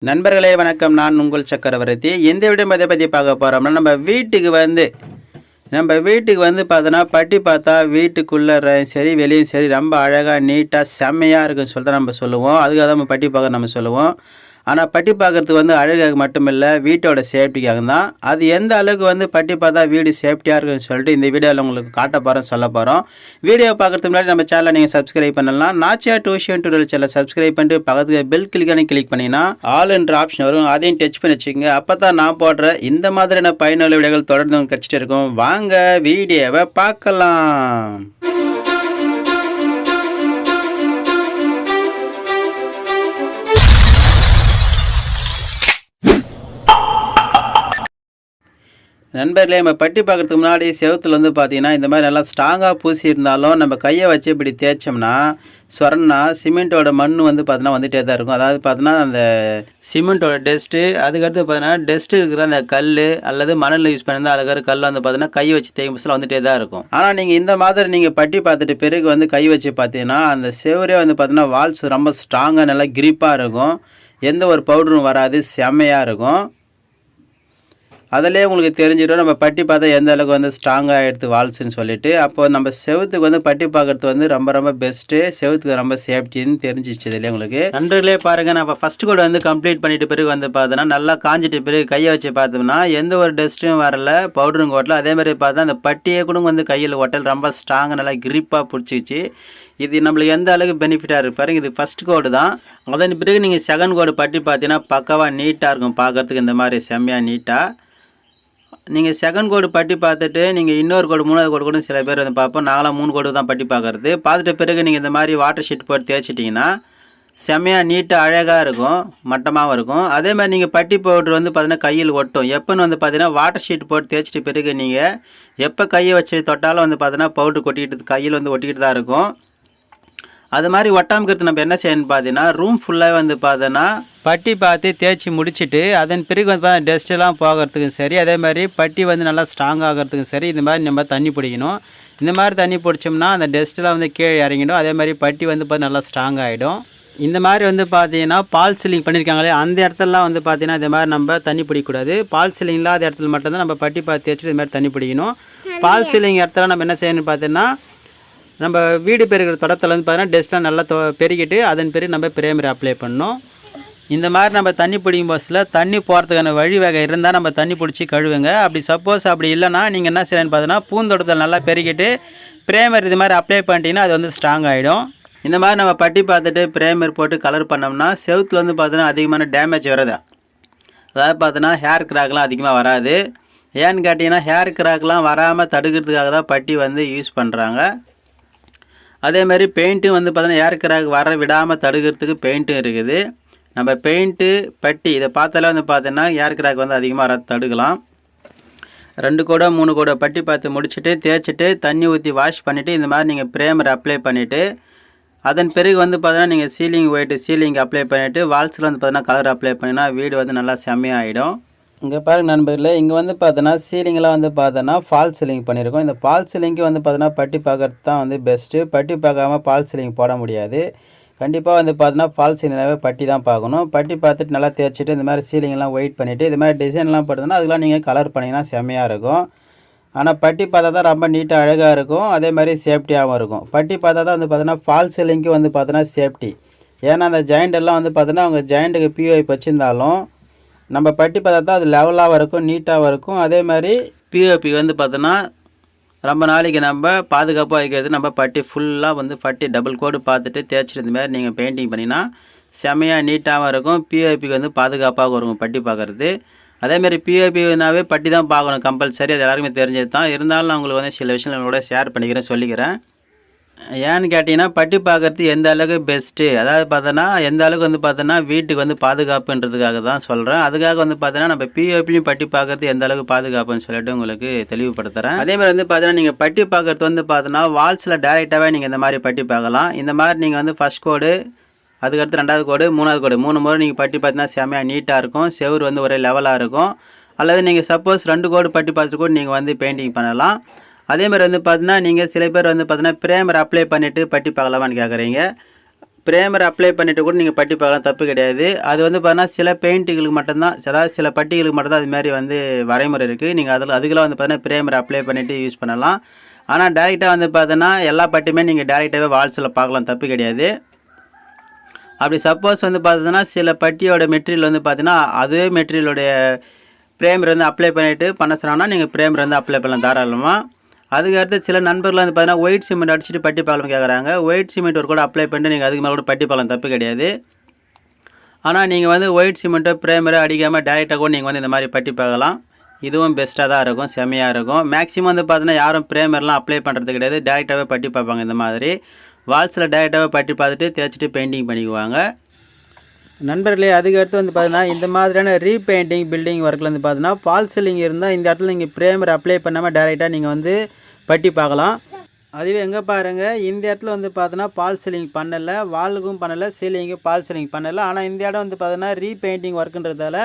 நண்பர்களே வணக்கம். நான் உங்கள் சக்கரவர்த்தி. இந்த வீடியோ பற்றி பார்க்க போகிறோம்னா நம்ம வீட்டுக்கு வந்து பார்த்தோன்னா பட்டி பார்த்தா வீட்டுக்குள்ளே சரி வெளியும் சரி ரொம்ப அழகாக நீட்டாக செம்மையாக இருக்குன்னு சொல்லிட்டு நம்ம சொல்லுவோம். அதுக்காக தான் நம்ம பட்டி பார்க்க நம்ம சொல்லுவோம். ஆனால் பட்டி பார்க்குறதுக்கு வந்து அழகாக மட்டுமில்லை, வீட்டோட சேஃப்டிக்காக தான். அது எந்த அளவுக்கு வந்து பட்டி பார்த்தா வீடு சேஃப்டியாக இருக்குன்னு சொல்லிட்டு இந்த வீடியோவில் உங்களுக்கு காட்ட போகிறோம், சொல்ல போகிறோம். வீடியோ பார்க்குறதுக்கு முன்னாடி நம்ம சேனலை நீங்கள் சப்ஸ்கிரைப் பண்ணலாம். நாச்சியா டியூஷன் டியூட்டோரியல் சேனலை சப்ஸ்கிரைப் பண்ணிட்டு பக்கத்துக்கு பெல் கிளிக் பண்ணிங்கன்னா ஆல் என்ற ஆப்ஷன் வரும். அதையும் டச் பண்ணி வச்சுக்கோங்க. அப்போ தான் நான் போடுற இந்த மாதிரியான பயனுள்ள வீடியோகள் தொடர்ந்து கிடச்சிட்டு இருக்கும். வாங்க வீடியோவை பார்க்கலாம். நண்பர்களே, நம்ம பட்டி பார்க்குறதுக்கு முன்னாடி செவத்தில் வந்து பார்த்தீங்கன்னா இந்த மாதிரி நல்லா ஸ்ட்ராங்காக பூசி இருந்தாலும் நம்ம கையை வச்சு இப்படி தேய்ச்சோம்னா சொரன்னா சிமெண்ட்டோட மண் வந்து பார்த்தீங்கன்னா வந்துகிட்டே தான் இருக்கும். அதாவது பார்த்தீங்கன்னா அந்த சிமெண்ட்டோட டஸ்ட்டு, அதுக்கடுத்து பார்த்தீங்கன்னா டஸ்ட்டு இருக்கிற அந்த கல் அல்லது மணலில் யூஸ் பண்ணியிருந்தால் அதுக்காக கல் வந்து பார்த்தீங்கன்னா கை வச்சு தேய்க்கும் வந்துகிட்டே தான் இருக்கும். ஆனால் நீங்கள் இந்த மாதிரி நீங்கள் பட்டி பார்த்துட்டு பிறகு வந்து கை வச்சு பார்த்தீங்கன்னா அந்த செவரே வந்து பார்த்தீங்கன்னா வால்ஸ் ரொம்ப ஸ்ட்ராங்காக நல்லா கிரிப்பாக இருக்கும். எந்த ஒரு பவுடரும் வராது, செம்மையாக இருக்கும். அதிலே உங்களுக்கு தெரிஞ்சிடும் நம்ம பட்டி பார்த்தா எந்த அளவுக்கு வந்து ஸ்ட்ராங்காக எடுத்து வால்ஸ்ன்னு சொல்லிட்டு. அப்போ நம்ம செவத்துக்கு வந்து பட்டி பார்க்குறது வந்து ரொம்ப பெஸ்ட்டு, செவத்துக்கு ரொம்ப சேஃப்டின்னு தெரிஞ்சிச்சு இதுலேயே உங்களுக்கு. நண்பர்களே பாருங்கள், நம்ம ஃபஸ்ட் கோட் வந்து கம்ப்ளீட் பண்ணிட்டு பிறகு வந்து பார்த்தோன்னா நல்லா காஞ்சிட்டு பிறகு கையை வச்சு பார்த்தோம்னா எந்த ஒரு டஸ்ட்டும் வரல, பவுடரும் ஓட்டல. அதே மாதிரி பார்த்தா அந்த பட்டியே கூட வந்து கையில் ஒட்டல் ரொம்ப ஸ்ட்ராங்காக நல்லா கிரிப்பாக பிடிச்சிச்சு. இது நம்மளுக்கு எந்த அளவுக்கு பெனிஃபிட்டாக இருக்குது பாருங்கள். இது ஃபஸ்ட் கோடு தான். அதன் பிறகு நீங்கள் செகண்ட் கோடு பட்டி பார்த்தீங்கன்னா பக்காவாக நீட்டாக இருக்கும் பார்க்குறதுக்கு. இந்த மாதிரி செம்மையாக நீட்டாக நீங்கள் செகண்ட் கோடு பட்டி பார்த்துட்டு நீங்கள் இன்னொரு கோடு மூணாவது கோடு கூட சில பேர் வந்து பார்ப்போம். நாங்களாம் 3 கோடு தான் பட்டி பார்க்குறது. பார்த்துட்ட பிறகு நீங்கள் இந்த மாதிரி வாட்டர் ஷீட் போட்டு தேய்ச்சிட்டிங்கன்னா செம்மையாக நீட்டாக அழகாக இருக்கும், மட்டமாகவும் இருக்கும். அதே மாதிரி நீங்கள் பட்டி பவுட்ரு வந்து பார்த்தீங்கன்னா கையில் ஒட்டும். எப்போன்னு வந்து பார்த்தீங்கன்னா வாட்டர் ஷீட் போட்டு தேய்ச்சிட்டு பிறகு நீங்கள் எப்போ கையை வச்சு தொட்டாலும் வந்து பார்த்தீங்கன்னா பவுட்ரு கொட்டிக்கிட்டு கையில் வந்து ஒட்டிக்கிட்டு தான் இருக்கும். அது மாதிரி ஒட்டாமக்கிறது நம்ம என்ன செய்யணும்னு பார்த்தீங்கன்னா ரூம் ஃபுல்லாக வந்து பார்த்தோன்னா பட்டி பார்த்து தேய்ச்சி முடிச்சுட்டு அதன் பிறகு வந்து பார்த்தா டஸ்ட்டெல்லாம் போகிறதுக்கும் சரி, அதே மாதிரி பட்டி வந்து நல்லா ஸ்ட்ராங் ஆகிறதுக்கும் சரி இந்த மாதிரி நம்ம தண்ணி பிடிக்கணும். இந்த மாதிரி தண்ணி பிடிச்சோம்னா அந்த டஸ்ட்டெலாம் வந்து கீழே இறங்கிடும். அதே மாதிரி பட்டி வந்து பார்த்து நல்லா ஸ்ட்ராங் ஆகிடும். இந்த மாதிரி வந்து பார்த்தீங்கன்னா பால் சீலிங் பண்ணியிருக்காங்களே அந்த இடத்துலலாம் வந்து பார்த்தீங்கன்னா இந்த மாதிரி நம்ம தண்ணி பிடிக்கக்கூடாது. பால் சீலிங் இல்லாத இடத்துல மட்டும்தான் நம்ம பட்டி பார்த்து தேய்ச்சிட்டு இது மாதிரி தண்ணி பிடிக்கணும். பால் சீலிங் இடத்துல நம்ம என்ன செய்யணும்னு பார்த்தீங்கன்னா நம்ம வீடு பெருகிற தொடத்தில் வந்து பார்த்தீங்கன்னா டஸ்ட்டாக நல்லா பெருகிட்டு அதன் பிறகு நம்ம பிரேமரை அப்ளை பண்ணணும். இந்த மாதிரி நம்ம தண்ணி பிடிக்கும் போதில் தண்ணி போகிறதுக்கான வழி வகை இருந்தால் நம்ம தண்ணி பிடிச்சி கழுவுங்க. அப்படி சப்போஸ் அப்படி இல்லைன்னா நீங்கள் என்ன செய்யணும்னு பார்த்தீங்கன்னா பூந்தோட்டத்தில் நல்லா பெருகிட்டு பிரேமர் இது மாதிரி அப்ளை பண்ணிட்டீங்கன்னா அது வந்து ஸ்ட்ராங் ஆகிடும். இந்த மாதிரி நம்ம பட்டி பார்த்துட்டு பிரேமர் போட்டு கலர் பண்ணோம்னா செவுத்தில் வந்து பார்த்தீங்கன்னா அதிகமான டேமேஜ் வராது. அதாவது பார்த்தீங்கன்னா ஹேர் கிராக்லாம் அதிகமாக வராது. ஏன்னு கேட்டிங்கன்னா ஹேர் கிராக்லாம் வராமல் தடுக்கிறதுக்காக தான் பட்டி வந்து யூஸ் பண்ணுறாங்க. அதேமாதிரி பெயிண்ட்டும் வந்து பார்த்தீங்கன்னா ஏர் கிராக் வர விடாமல் தடுக்கிறதுக்கு பெயிண்ட்டும் இருக்குது. நம்ம பெயிண்ட்டு பட்டி இதை பார்த்தாலே வந்து பார்த்தீங்கன்னா ஏர் கிராக் வந்து அதிகமாக வர தடுக்கலாம். 2 கோடோ 3 கோடோ பட்டி பார்த்து முடிச்சுட்டு தேய்ச்சிட்டு தண்ணி ஊற்றி வாஷ் பண்ணிவிட்டு இந்த மாதிரி நீங்கள் பிரேமர் அப்ளை பண்ணிவிட்டு அதன் பிறகு வந்து பார்த்தீங்கன்னா நீங்கள் சீலிங் ஒயிட்டு சீலிங் அப்ளை பண்ணிவிட்டு வால்ஸில் வந்து பார்த்தீங்கன்னா கலர் அப்ளை பண்ணினா வீடு வந்து நல்லா செம்மையாகிடும். இங்கே பாருங்கள் நண்பர்களே, இங்கே வந்து பார்த்தோன்னா சீலிங்கெலாம் வந்து பார்த்தோன்னா ஃபால் சீலிங் பண்ணியிருக்கோம். இந்த ஃபால் சீலிங்க்கு வந்து பார்த்தோன்னா பட்டி பார்க்கறது தான் வந்து பெஸ்ட்டு. பட்டி பார்க்காம ஃபால் சீலிங் போட முடியாது. கண்டிப்பாக வந்து பார்த்தோன்னா ஃபால் சீலிங்னாவே பட்டி தான் பார்க்கணும். பட்டி பார்த்துட்டு நல்லா தேய்ச்சிட்டு இந்த மாதிரி சீலிங்கெல்லாம் ஒயிட் பண்ணிவிட்டு இது மாதிரி டிசைன்லாம் போட்டதுன்னா அதெல்லாம் நீங்கள் கலர் பண்ணிங்கன்னா செம்மையாக இருக்கும். ஆனால் பட்டி பார்த்தா தான் ரொம்ப நீட்டாக அழகாக இருக்கும், அதே மாதிரி சேஃப்டியாகவும் இருக்கும். பட்டி பார்த்தா தான் வந்து பார்த்தோன்னா ஃபால் சீலிங்க்கு வந்து பார்த்தோன்னா சேஃப்டி. ஏன்னா அந்த ஜாயிண்டெல்லாம் வந்து பார்த்தோன்னா அவங்க ஜாயிண்ட்டுக்கு பிஓஐ வச்சுருந்தாலும் நம்ம பட்டி பார்த்தா தான் அது லெவலாகவும் இருக்கும், நீட்டாகவும் இருக்கும். அதே மாதிரி பிஓபி வந்து பார்த்தோன்னா ரொம்ப நாளைக்கு நம்ம பாதுகாப்பாக வைக்கிறது. நம்ம பட்டி ஃபுல்லாக வந்து பட்டி டபுள் கோடு பார்த்துட்டு தேய்ச்சிட்டு இந்த மாதிரி நீங்கள் பெயிண்டிங் பண்ணினா செம்மையாக நீட்டாகவும் இருக்கும். பிஓபிக்கு வந்து பாதுகாப்பாக இருக்கும் பட்டி பார்க்குறது. அதேமாதிரி பிஓபினாவே பட்டி தான் பார்க்கணும் கம்பல்சரி. அது எல்லாருக்குமே தெரிஞ்சது தான். இருந்தாலும் நான் உங்களுக்கு வந்து சில விஷயங்கள் கூட ஷேர் பண்ணிக்கிறேன், சொல்லிக்கிறேன். ஏன்னு கேட்டிங்கன்னா பட்டி பார்க்குறது எந்த அளவுக்கு பெஸ்ட்டு, அதாவது பார்த்தோன்னா எந்த அளவுக்கு வந்து பார்த்தோன்னா வீட்டுக்கு வந்து பாதுகாப்புன்றதுக்காக தான் சொல்கிறேன். அதுக்காக வந்து பார்த்தோன்னா நம்ம பிஓபிலையும் பட்டி பார்க்குறது எந்த அளவுக்கு பாதுகாப்புன்னு சொல்லிட்டு உங்களுக்கு தெளிவுபடுத்துகிறேன். அதேமாதிரி வந்து பார்த்தோன்னா நீங்கள் பட்டி பார்க்குறது வந்து பார்த்தோன்னா வால்ஸில் டேரெக்டாகவே நீங்கள் இந்த மாதிரி பட்டி பார்க்கலாம். இந்த மாதிரி நீங்கள் வந்து ஃபஸ்ட் கோடு, அதுக்கடுத்து 2வது கோடு, 3வது கோடு 3 முறை நீங்கள் பட்டி பார்த்தீங்கன்னா செம்மையாக நீட்டாக இருக்கும். செவுரு வந்து ஒரே லெவலாக இருக்கும். அல்லது நீங்கள் சப்போஸ் 2 கோடு பட்டி பார்த்துட்டு கூட நீங்கள் வந்து பெயிண்டிங் பண்ணலாம். அதே மாதிரி வந்து பார்த்தீங்கன்னா நீங்கள் சில பேர் வந்து பார்த்தீங்கன்னா பிரேமர் அப்ளை பண்ணிவிட்டு பட்டி பார்க்கலாமான்னு கேட்குறீங்க. ப்ரேமர் அப்ளை பண்ணிவிட்டு கூட நீங்கள் பட்டி பார்க்கலாம், தப்பு கிடையாது. அது வந்து பார்த்தீங்கன்னா சில பெயிண்ட்டுகளுக்கு மட்டும்தான், அதாவது சில பட்டிகளுக்கு மட்டும்தான் அதுமாதிரி வந்து வரைமுறை இருக்குது. நீங்கள் அதுக்கெல்லாம் வந்து பார்த்தீங்கன்னா ப்ரேமர் அப்ளை பண்ணிவிட்டு யூஸ் பண்ணலாம். ஆனால் டேரெக்டாக வந்து பார்த்தீங்கன்னா எல்லா பட்டியுமே நீங்கள் டேரெக்டாகவே வால்ஸில் பார்க்கலாம், தப்பு கிடையாது. அப்படி சப்போஸ் வந்து பார்த்தீங்கன்னா சில பட்டியோட மெட்டீரியல் வந்து பார்த்தீங்கன்னா அதே மெட்டீரியலுடைய ப்ரேமர் வந்து அப்ளை பண்ணிவிட்டு பண்ண சொன்னாங்கன்னா நீங்கள் ப்ரேமர் வந்து அப்ளை பண்ணலாம் தாராளமாக. அதுக்கடுத்து சில நண்பர்கள் வந்து பார்த்தீங்கன்னா ஒயிட் சிமெண்ட் அடிச்சுட்டு பட்டி பார்க்கலாம் கேட்குறாங்க. ஒயிட் சிமெண்ட் ஒரு கூட அப்ளை பண்ணிட்டு நீங்கள் அதுக்கு மேலே கூட பட்டி பார்க்கலாம், தப்பு கிடையாது. ஆனால் நீங்கள் வந்து ஒயிட் சிமெண்ட்டோ ப்ரேமரோ அடிக்காமல் டேரெக்டாக கூட நீங்கள் வந்து இந்த மாதிரி பட்டி பார்க்கலாம். இதுவும் பெஸ்ட்டாக தான் இருக்கும், செம்மையாக இருக்கும். மேக்ஸிமம் வந்து பார்த்தீங்கன்னா யாரும் ப்ரேமர்லாம் அப்ளை பண்ணுறது கிடையாது, டேரெக்டாகவே பட்டி பார்ப்பாங்க. இந்த மாதிரி வால்ஸில் டேரெக்டாகவே பட்டி பார்த்துட்டு தேய்ச்சிட்டு பெயிண்டிங் பண்ணிக்குவாங்க. நண்பர்களே, அதுக்கடுத்து வந்து பார்த்தீங்கன்னா இந்த மாதிரியான ரீபெயிண்டிங் பில்டிங் ஒர்க்கில் வந்து பார்த்தீங்கன்னா ஃபால் சீலிங் இருந்தால் இந்த இடத்துல நீங்கள் ப்ரேமர் அப்ளை பண்ணாமல் டேரெக்டாக நீங்கள் வந்து பட்டி பார்க்கலாம். அதுவே எங்கே பாருங்கள், இந்த இடத்துல வந்து பார்த்தோன்னா ஃபால் சீலிங் பண்ணலை, வாலுக்கும் பண்ணலை, சீலிங்கும் ஃபால் சீலிங் பண்ணலை. ஆனால் இந்த இடம் வந்து பார்த்தோன்னா ரீபெயிண்டிங் ஒர்க்குன்றதால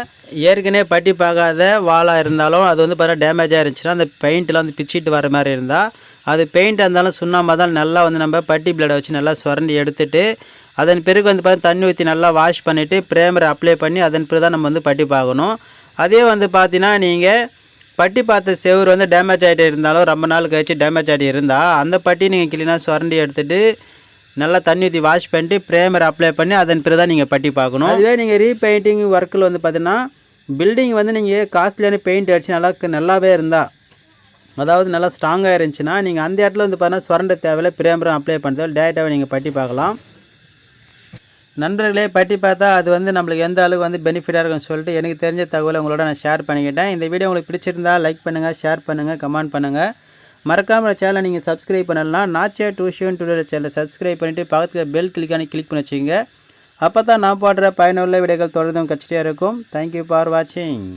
ஏற்கனவே பட்டி பார்க்காத வாலாக இருந்தாலும் அது வந்து பார்த்தா டேமேஜாக இருந்துச்சுன்னா அந்த பெயிண்ட்லாம் வந்து பிச்சுட்டு வர மாதிரி இருந்தால் அது பெயிண்ட்டாக இருந்தாலும் சுண்ணாம்பா தான் நல்லா வந்து நம்ம பட்டி பிளேடை வச்சு நல்லா சுரண்டி எடுத்துகிட்டு அதன் பிறகு வந்து பார்த்தா தண்ணி ஊற்றி நல்லா வாஷ் பண்ணிவிட்டு ப்ரேமரை அப்ளை பண்ணி அதன் பிறகு தான் நம்ம வந்து பட்டி பார்க்கணும். அதே வந்து பார்த்தீங்கன்னா நீங்கள் பட்டி பார்த்த செவுறு வந்து டேமேஜ் ஆகிட்டு இருந்தாலும் ரொம்ப நாள் கழிச்சு டேமேஜ் ஆகிட்டு இருந்தால் அந்த பட்டி நீங்கள் கிளீனாக சுரண்டி எடுத்துகிட்டு நல்லா தண்ணி ஊற்றி வாஷ் பண்ணிட்டு ப்ரேமரை அப்ளை பண்ணி அதன் பிறகு தான் நீங்கள் பட்டி பார்க்கணும். அதுவே நீங்கள் ரீபெயிண்டிங் ஒர்க்கில் வந்து பார்த்தீங்கன்னா பில்டிங் வந்து நீங்கள் காஸ்ட்லியான பெயிண்ட் அடித்து நல்லாவே இருந்தால், அதாவது நல்லா ஸ்ட்ராங்காக இருந்துச்சுன்னா நீங்கள் அந்த இடத்துல வந்து பார்த்தீங்கன்னா சுரண்ட தேவையில்லை, ப்ரேமரை அப்ளை பண்ணுறது டேரெக்டாகவே நீங்கள் பட்டி பார்க்கலாம். நண்பர்களே, பட்டி பார்த்தா அது வந்து நம்மளுக்கு எந்த அளவுக்கு வந்து பெனிஃபிட்டாக இருக்குன்னு சொல்லிட்டு எனக்கு தெரிஞ்ச தகவலை உங்களோட நான் ஷேர் பண்ணிக்கிட்டேன். இந்த வீடியோ உங்களுக்கு பிடிச்சிருந்தால் லைக் பண்ணுங்கள், ஷேர் பண்ணுங்கள், கமெண்ட் பண்ணுங்கள். மறக்காமல் சேனலை நீங்கள் சப்ஸ்கிரைப் பண்ணலாம். நாச்சே டியூஷன் டுடோரியல் சேனலை சப்ஸ்கிரைப் பண்ணிவிட்டு பக்கத்தில் பெல் கிளிக்கானி கிளிக் பண்ணி வச்சுங்க. அப்போ தான் நான் போடுற பயனுள்ள வீடியோக்கள் தொடர்ந்து கிடச்சிட்டே இருக்கும். தேங்க்யூ ஃபார் வாட்சிங்.